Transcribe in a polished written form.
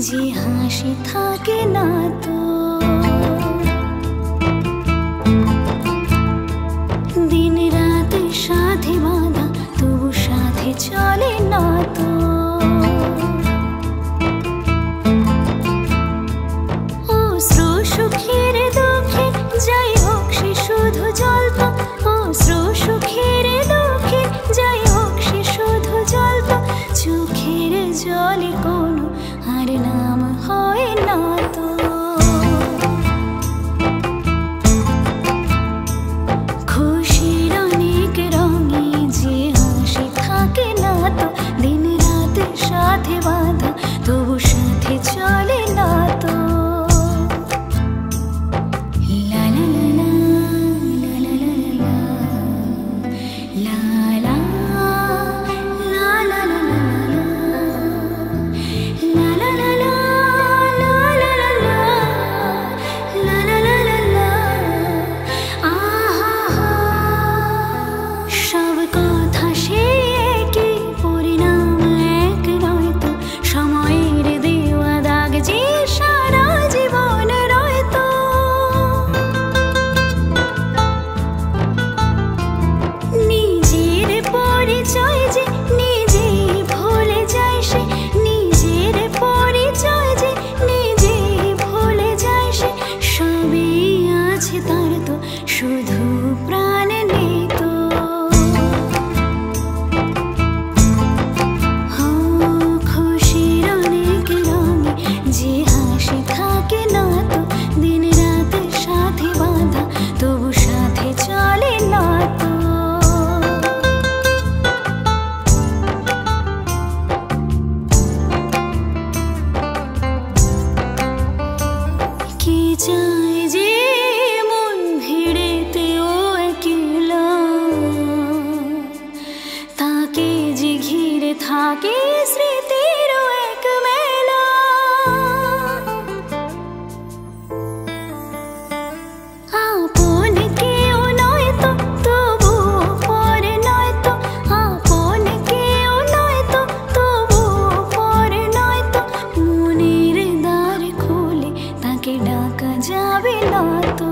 যে হাসি থাকে না তো। দিন রাতে সাথে বাঁধা তবু সাথে চলে না তো। অশ্রু সুখের দুঃখে যাই হোক সে শুধু জল্প। অশ্রু সুখের দুঃখে যাই হোক সে শুধু জল্প। চোখের জলে কোনো আর নাম হয় না তো। খুশির অনেক রঙে যে হাসি থাকে না তো। দিন রাতে সাথে বাঁধা তবু সাথে চলে না তো। শুধু প্রাণ নেই তো। খুশির অনেক রঙে যে হাসি থাকে না তো। দিন রাতে সাথে বাঁধা তবু সাথে চলে না তো। কে চায় যে থাকে স্মৃতির এক মেলা। আপন কেউ নয় তো তবু পরে নয় তো। আপন কেউ নয় তো তবু পরে নয় তো। মনের দ্বার খুলে তাকে ডাকা যাবে না তো।